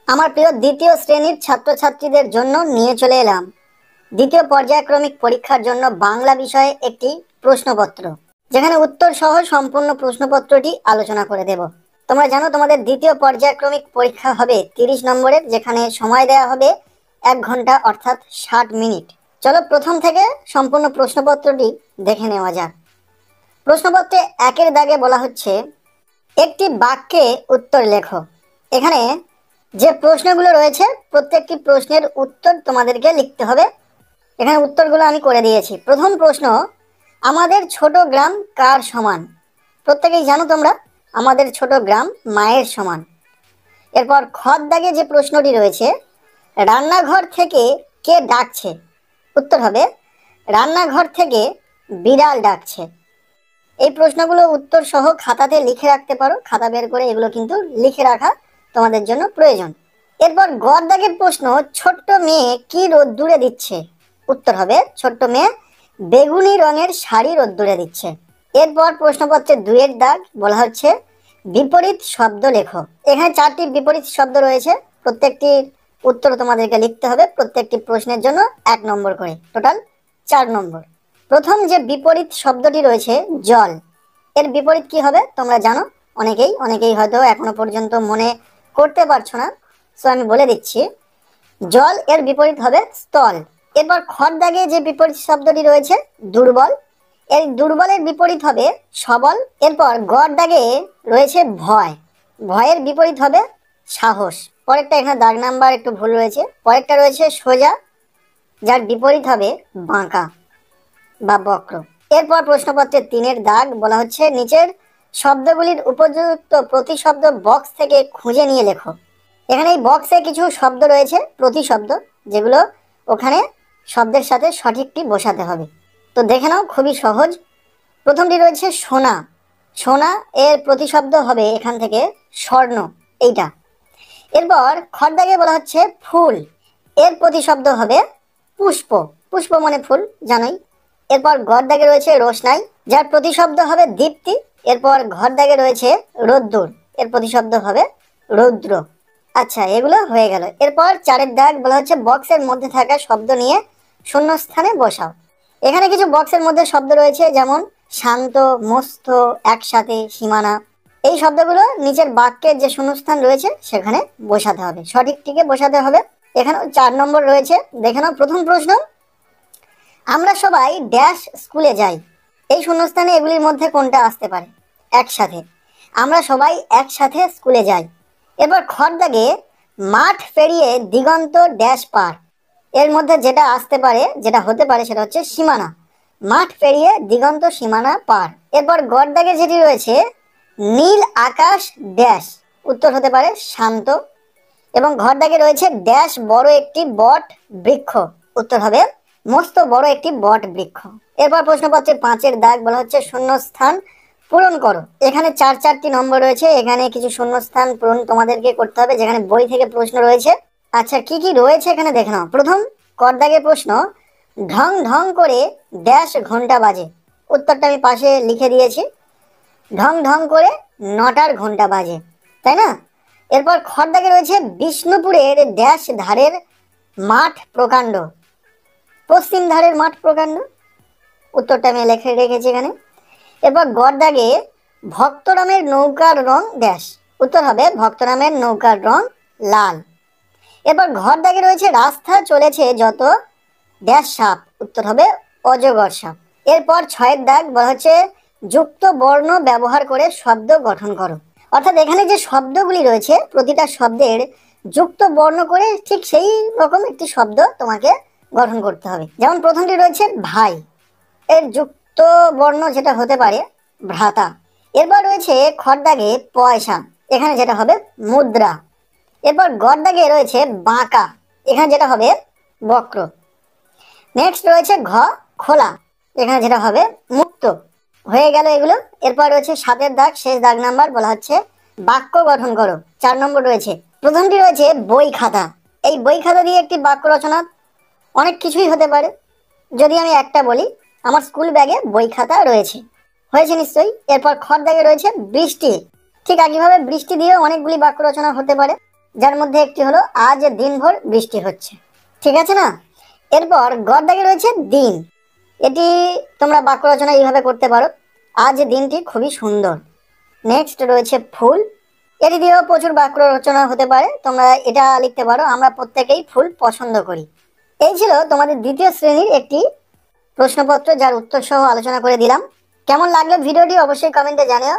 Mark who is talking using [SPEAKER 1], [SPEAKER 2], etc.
[SPEAKER 1] আমার প্রিয় দ্বিতীয় শ্রেণীর ছাত্রছাত্রীদের জন্য নিয়ে চলে এলাম দ্বিতীয় পর্যায়ক্রমিক পরীক্ষার জন্য বাংলা বিষয়ে একটি প্রশ্নপত্র, যেখানে উত্তর সহ সম্পূর্ণ প্রশ্নপত্রটি আলোচনা করে দেব। তোমরা জানো তোমাদের দ্বিতীয় পর্যায়ক্রমিক পরীক্ষা হবে 30 নম্বরের, যেখানে সময় দেওয়া হবে 1 ঘন্টা অর্থাৎ 60 মিনিট। চলো প্রথম থেকে সম্পূর্ণ প্রশ্নপত্রটি দেখে নেওয়া যাক। প্রশ্নপত্রে 1-এর দাগে বলা হচ্ছে একটি বাক্যে উত্তর লেখো। এখানে যে প্রশ্নগুলো রয়েছে প্রত্যেকটি প্রশ্নের উত্তর তোমাদেরকে লিখতে হবে। এখানে উত্তরগুলো আমি করে দিয়েছি। প্রথম প্রশ্ন, আমাদের ছোট গ্রাম কার সমান? প্রত্যেকেই জানো তোমরা, আমাদের ছোট গ্রাম মায়ের সমান। এরপর খর দাগে যে প্রশ্নটি রয়েছে, রান্নাঘর থেকে কে ডাকছে? উত্তর হবে রান্নাঘর থেকে বিড়াল ডাকছে। এই প্রশ্নগুলো উত্তর সহ খাতাতে লিখে রাখতে পারো, খাতা বের করে এগুলো কিন্তু লিখে রাখা তোমাদের জন্য প্রয়োজন। এরপর গর দাগের প্রশ্ন, ছোট্ট মেয়ে কি রোদ্দুরে দিচ্ছে? উত্তর হবে ছোট্ট মেয়ে বেগুনি রঙের শাড়ি রোদ্দুরে দিচ্ছে। এরপর প্রশ্নপত্রে 2-এর দাগ বলা হচ্ছে বিপরীত শব্দ লেখো। এখানে 4টি বিপরীত শব্দ রয়েছে, প্রত্যেকটির উত্তর তোমাদেরকে লিখতে হবে। প্রত্যেকটি প্রশ্নের জন্য 1 নম্বর করে, টোটাল 4 নম্বর। প্রথম যে বিপরীত শব্দটি রয়েছে জল, এর বিপরীত কি হবে তোমরা জানো, অনেকেই হয়তো এখনো পর্যন্ত মনে করতে পারছো না, সো আমি বলে দিচ্ছি। জল এর বিপরীত হবে স্থল। এরপর খর দাগে যে বিপরীত শব্দটি রয়েছে দুর্বল, এর দুর্বলের বিপরীত হবে সবল। এরপর গর দাগে রয়েছে ভয়, ভয়ের বিপরীত হবে সাহস। পরেরটা এখানে দাগ নাম্বার একটু ভুল রয়েছে, পরেরটা রয়েছে সোজা, যার বিপরীত হবে বাঁকা বা বক্র। এরপর প্রশ্নপত্রে 3-এর দাগ বলা হচ্ছে নিচের শব্দগুলির উপযুক্ত প্রতিশব্দ বক্স থেকে খুঁজে নিয়ে লেখো। এখানে এই বক্সে কিছু শব্দ রয়েছে প্রতিশব্দ, যেগুলো ওখানে শব্দের সাথে সঠিকটি বসাতে হবে। তো দেখে নাও, খুবই সহজ। প্রথমটি রয়েছে সোনা, সোনা এর প্রতিশব্দ হবে এখান থেকে স্বর্ণ, এইটা। এরপর খর দাগে বলা হচ্ছে ফুল, এর প্রতিশব্দ হবে পুষ্প, পুষ্প মানে ফুল, জানোই। এরপর গর দাগে রয়েছে রোশনাই, যার প্রতিশব্দ হবে দীপ্তি। এরপর ঘর দাগে রয়েছে রোদ্দুর, এর প্রতিশব্দ হবে রৌদ্র। আচ্ছা, এগুলো হয়ে গেল। এরপর 4-এর দাগ বলা হচ্ছে বক্সের মধ্যে থাকা শব্দ নিয়ে শূন্যস্থানে বসাও। এখানে কিছু বক্সের মধ্যে শব্দ রয়েছে, যেমন শান্ত, মস্ত, একসাথে, সীমানা। এই শব্দগুলো নিচের বাক্যের যে শূন্যস্থান রয়েছে সেখানে বসাতে হবে, সঠিকটিকে বসাতে হবে। এখানে 4 নম্বর রয়েছে, দেখে নাও। প্রথম প্রশ্ন, আমরা সবাই ড্যাশ স্কুলে যাই। এই শূন্যস্থানে এগুলির মধ্যে কোনটা আসতে পারে? একসাথে, আমরা সবাই একসাথে স্কুলে যাই। এরপর খর দাগে মাঠ পেরিয়ে দিগন্ত ড্যাশ পার, এর মধ্যে যেটা আসতে পারে, যেটা হতে পারে সেটা হচ্ছে সীমানা, মাঠ পেরিয়ে দিগন্ত সীমানা পার। এরপর গর দাগে যেটি রয়েছে নীল আকাশ ড্যাশ, উত্তর হতে পারে শান্ত। এবং ঘর দাগে রয়েছে ড্যাশ বড় একটি বট বৃক্ষ, উত্তর হবে মস্ত বড় একটি বট বৃক্ষ। এরপর প্রশ্নপত্রের 5-এর দাগ বলা হচ্ছে শূন্যস্থান পূরণ করো। এখানে 4টি নম্বর রয়েছে, এখানে কিছু শূন্যস্থান পূরণ তোমাদেরকে করতে হবে, যেখানে বই থেকে প্রশ্ন রয়েছে। আচ্ছা, কি কি রয়েছে এখানে দেখে নাও। প্রথম কর দাগের প্রশ্ন, ঢং ঢং করে ড্যাশ ঘন্টা বাজে। উত্তরটা আমি পাশে লিখে দিয়েছি, ঢং ঢং করে 9টার ঘন্টা বাজে, তাই না? এরপর খর দাগে রয়েছে বিষ্ণুপুরের ড্যাশ ধারের মাঠ প্রকাণ্ড, পশ্চিম ধারের মাঠ প্রকাণ্ড। উত্তরটা আমি লিখে রেখেছি এখানে। এরপর গর দাগে ভক্তরামের নৌকার রং ড্যাশ, উত্তর হবে ভক্তরামের নৌকার রং লাল। এরপর ঘর দাগে রয়েছে রাস্তা চলেছে যত ড্যাশ সাপ, উত্তর হবে অজগর সাপ। এরপর 6-এর দাগ বলা হচ্ছে যুক্ত বর্ণ ব্যবহার করে শব্দ গঠন করো। অর্থাৎ এখানে যে শব্দগুলি রয়েছে প্রতিটা শব্দের যুক্ত বর্ণ করে ঠিক সেই রকম একটি শব্দ তোমাকে গঠন করতে হবে। যেমন প্রথমটি রয়েছে ভাই, এর যুক্ত বর্ণ যেটা হতে পারে ভ্রাতা। এরপর রয়েছে খর দাগে পয়সা, এখানে যেটা হবে মুদ্রা। এরপর গর দাগে রয়েছে বাঁকা, এখানে যেটা হবে বক্র। নেক্সট রয়েছে ঘ খোলা, এখানে যেটা হবে মুক্ত। হয়ে গেল এগুলো। এরপর রয়েছে 7-এর দাগ, শেষ দাগ নাম্বার বলা হচ্ছে বাক্য গঠন করো। 4 নম্বর রয়েছে, প্রথমটি রয়েছে বই খাতা। এই বই খাতা দিয়ে একটি বাক্য রচনা অনেক কিছুই হতে পারে। যদি আমি একটা বলি, আমার স্কুল ব্যাগে বই খাতা রয়েছে, হয়েছে নিশ্চয়ই। এরপর খর দাগে রয়েছে বৃষ্টি, ঠিক একইভাবে বৃষ্টি দিয়েও অনেকগুলি বাক্য রচনা হতে পারে। যার মধ্যে একটি হলো আজ দিনভর বৃষ্টি হচ্ছে। ঠিক আছে না? এরপর গড় দাগে রয়েছে দিন। এটি তোমরা বাক্য রচনা এইভাবে করতে পারো, আজ দিনটি খুবই সুন্দর। নেক্সট রয়েছে ফুল। এটি দিয়েও প্রচুর বাক্য রচনা হতে পারে, তোমরা এটা লিখতে পারো, আমরা প্রত্যেকেই ফুল পছন্দ করি। এই ছিল তোমাদের দ্বিতীয় শ্রেণীর একটি প্রশ্নপত্র, যার উত্তর সহ আলোচনা করে দিলাম। কেমন লাগলো ভিডিওটি অবশ্যই কমেন্টে জানিও।